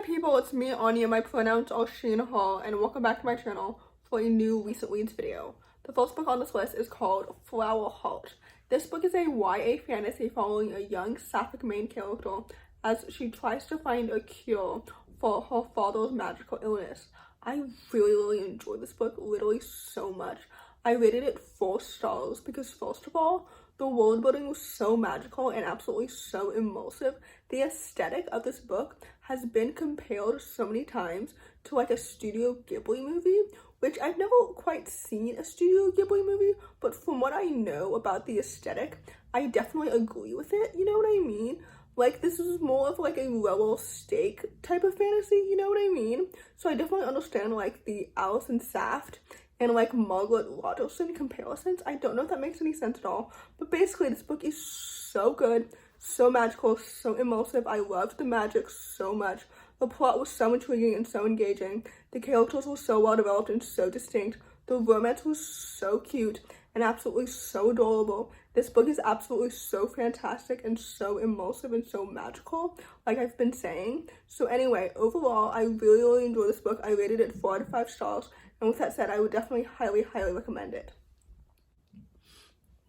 people, it's me, Anja. My pronouns are she and her, and welcome back to my channel for a new recent reads video. The first book on this list is called Flowerheart. This book is a YA fantasy following a young sapphic main character as she tries to find a cure for her father's magical illness. I really enjoyed this book, literally so much. I rated it 4 stars because, first of all, the world building was so magical and absolutely so immersive. The aesthetic of this book has been compared so many times to like a Studio Ghibli movie, which I've never quite seen a Studio Ghibli movie, but from what I know about the aesthetic, I definitely agree with it, you know what I mean? Like, this is more of like a lower stake type of fantasy, you know what I mean? So I definitely understand like the Alison Saft and like Margaret Rogerson comparisons. I don't know if that makes any sense at all, but basically this book is so good, so magical, so immersive. I loved the magic so much. The plot was so intriguing and so engaging. The characters were so well developed and so distinct. The romance was so cute and absolutely so adorable. This book is absolutely so fantastic and so immersive and so magical, like I've been saying. So anyway, overall, I really enjoyed this book. I rated it 4 out of 5 stars. And with that said, I would definitely highly recommend it.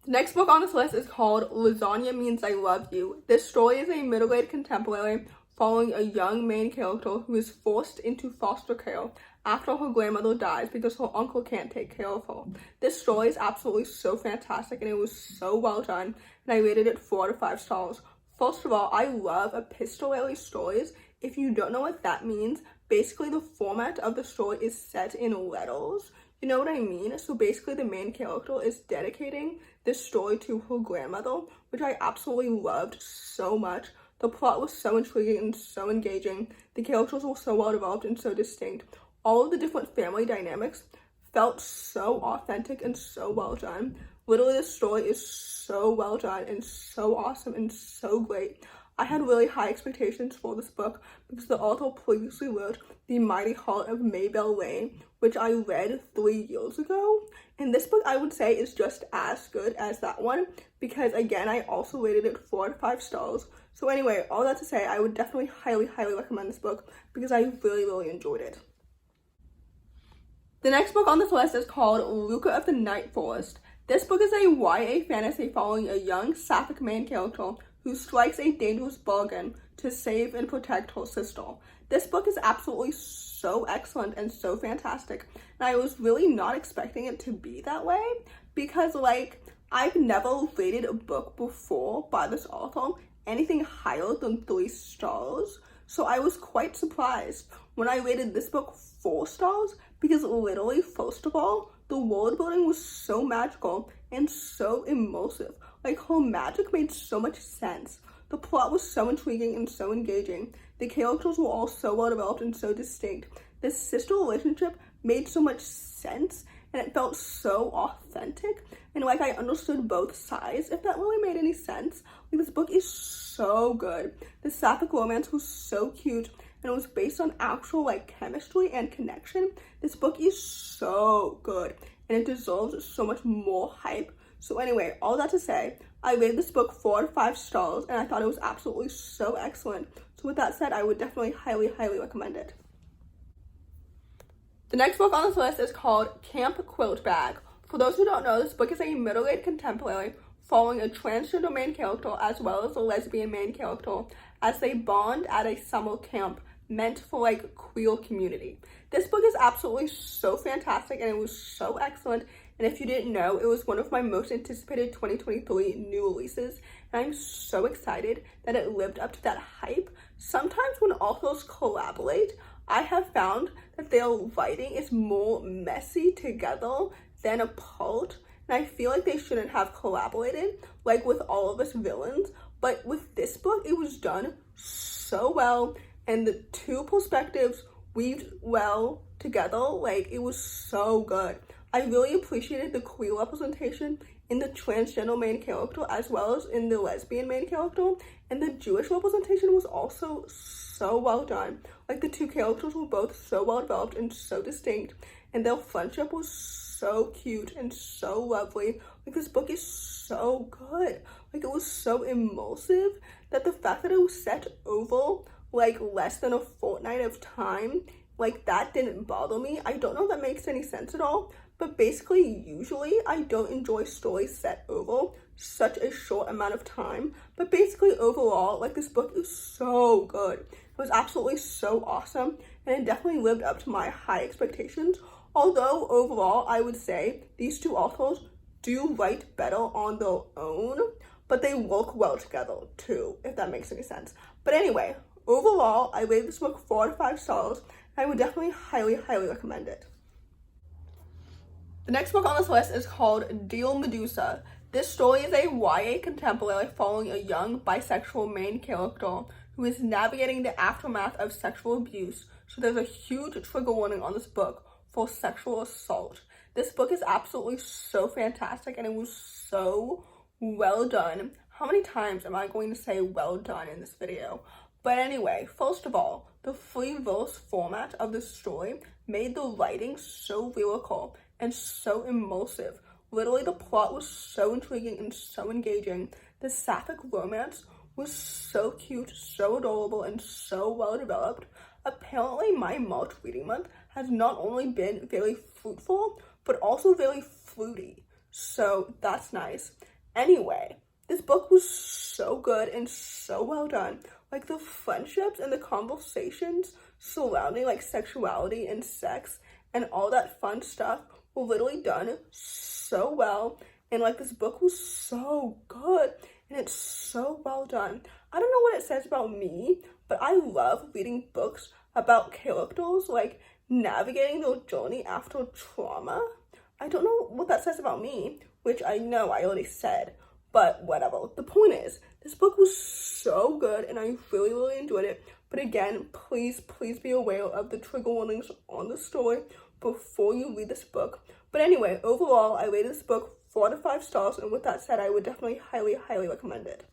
The next book on this list is called Lasagna Means I Love You. This story is a middle-aged contemporary following a young main character who is forced into foster care after her grandmother dies because her uncle can't take care of her. This story is absolutely so fantastic and it was so well done, and I rated it 4 out of 5 stars. First of all, I love epistolary stories. If you don't know what that means, basically the format of the story is set in letters. You know what I mean? So basically the main character is dedicating this story to her grandmother, which I absolutely loved so much. The plot was so intriguing and so engaging. The characters were so well developed and so distinct. All of the different family dynamics felt so authentic and so well done. Literally, this story is so well done and so awesome and so great. I had really high expectations for this book because the author previously wrote The Mighty Heart of Maybelle Lane, which I read 3 years ago. And this book, I would say, is just as good as that one because, again, I also rated it 4 out of 5 stars. So anyway, all that to say, I would definitely highly recommend this book because I really enjoyed it. The next book on this list is called Lucha of the Night Forest. This book is a YA fantasy following a young sapphic main character who strikes a dangerous bargain to save and protect her sister. This book is absolutely so excellent and so fantastic, and I was really not expecting it to be that way because, like, I've never rated a book before by this author anything higher than 3 stars, so I was quite surprised when I rated this book 4 stars because literally, first of all, the world building was so magical and so immersive. Like, her magic made so much sense. The plot was so intriguing and so engaging. The characters were all so well developed and so distinct. The sister relationship made so much sense and it felt so authentic. And like, I understood both sides, if that really made any sense. Like, this book is so good. The sapphic romance was so cute and it was based on actual like chemistry and connection. This book is so good and it deserves so much more hype. So anyway, all that to say, I rated this book 4 out of 5 stars and I thought it was absolutely so excellent. So with that said, I would definitely highly recommend it. The next book on this list is called Camp Quiltbag. For those who don't know, this book is a middle-aged contemporary following a transgender main character as well as a lesbian main character as they bond at a summer camp meant for like queer community. This book is absolutely so fantastic and it was so excellent. And if you didn't know, it was one of my most anticipated 2023 new releases. And I'm so excited that it lived up to that hype. Sometimes when authors collaborate, I have found that their writing is more messy together than apart. And I feel like they shouldn't have collaborated, like with All of Us Villains. But with this book, it was done so well. And the 2 perspectives weaved well together. Like, it was so good. I really appreciated the queer representation in the transgender main character as well as in the lesbian main character. And the Jewish representation was also so well done. Like, the 2 characters were both so well developed and so distinct. And their friendship was so cute and so lovely. Like, this book is so good. Like, it was so immersive that the fact that it was set over like less than a fortnight of time, like that didn't bother me. I don't know if that makes any sense at all, but basically usually I don't enjoy stories set over such a short amount of time. But basically overall, like, this book is so good. It was absolutely so awesome, and it definitely lived up to my high expectations. Although overall I would say these two authors do write better on their own, but they work well together too, if that makes any sense. But anyway, overall I rated this book 4 out of 5 stars. I would definitely highly recommend it. The next book on this list is called Dear Medusa. This story is a YA contemporary following a young bisexual main character who is navigating the aftermath of sexual abuse. So there's a huge trigger warning on this book for sexual assault. This book is absolutely so fantastic, and it was so well done. How many times am I going to say well done in this video? But anyway, first of all, the free verse format of the story made the writing so lyrical and so immersive. Literally, the plot was so intriguing and so engaging. The sapphic romance was so cute, so adorable, and so well developed. Apparently, my March reading month has not only been very fruitful, but also very fruity. So that's nice. Anyway, this book was so good and so well done. Like, the friendships and the conversations surrounding like sexuality and sex and all that fun stuff were literally done so well. And like, this book was so good and it's so well done. I don't know what it says about me, but I love reading books about characters like navigating their journey after trauma. I don't know what that says about me, which I know I already said, but whatever. The point is, this book was so good and I really enjoyed it. But again, please be aware of the trigger warnings on the story before you read this book. But anyway, overall, I rated this book 4 out of 5 stars, and with that said, I would definitely highly recommend it.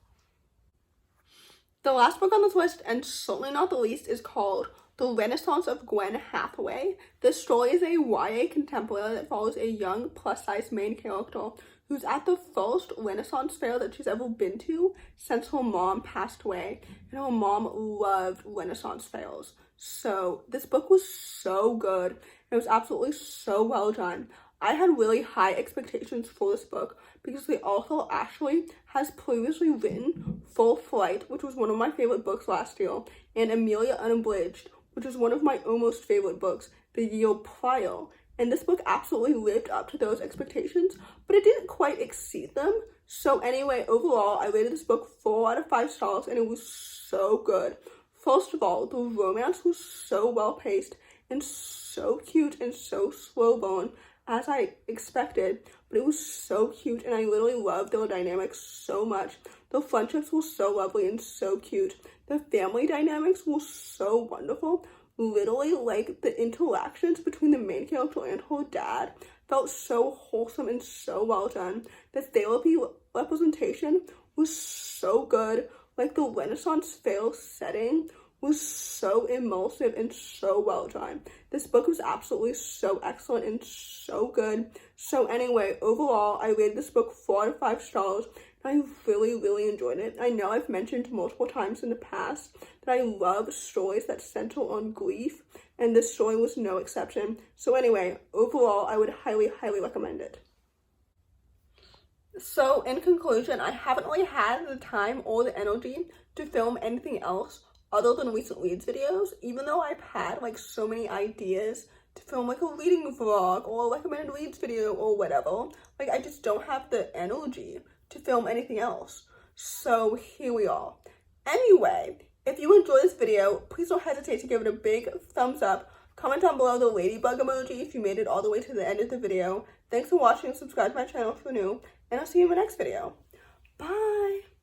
The last book on this list, and certainly not the least, is called The Renaissance of Gwen Hathaway. This story is a YA contemporary that follows a young plus-size main character who's at the first Renaissance fair that she's ever been to since her mom passed away, and her mom loved Renaissance fairs. So this book was so good, and it was absolutely so well done. I had really high expectations for this book because the author Ashely has previously written Full Flight, which was one of my favorite books last year, and Amelia Unabridged, which was one of my almost favorite books the year prior. And this book absolutely lived up to those expectations, but it didn't quite exceed them. So anyway, overall, I rated this book 4 out of 5 stars, and it was so good. First of all, the romance was so well paced and so cute and so slow burn, as I expected, but it was so cute, and I literally loved their dynamics so much. The friendships were so lovely and so cute. The family dynamics were so wonderful. Literally, like, the interactions between the main character and her dad felt so wholesome and so well done. The therapy representation was so good. Like, the Renaissance fair setting was so immersive and so well done. This book was absolutely so excellent and so good. So anyway, overall, I rated this book 4 out of 5 stars. I really enjoyed it. I know I've mentioned multiple times in the past that I love stories that center on grief, and this story was no exception. So anyway, overall, I would highly recommend it. So in conclusion, I haven't really had the time or the energy to film anything else other than recent reads videos, even though I've had like so many ideas to film like a reading vlog or a recommended reads video or whatever. Like, I just don't have the energy to film anything else. So here we are. Anyway, if you enjoyed this video, please don't hesitate to give it a big thumbs up. Comment down below the ladybug emoji if you made it all the way to the end of the video. Thanks for watching and subscribe to my channel if you're new, and I'll see you in my next video. Bye!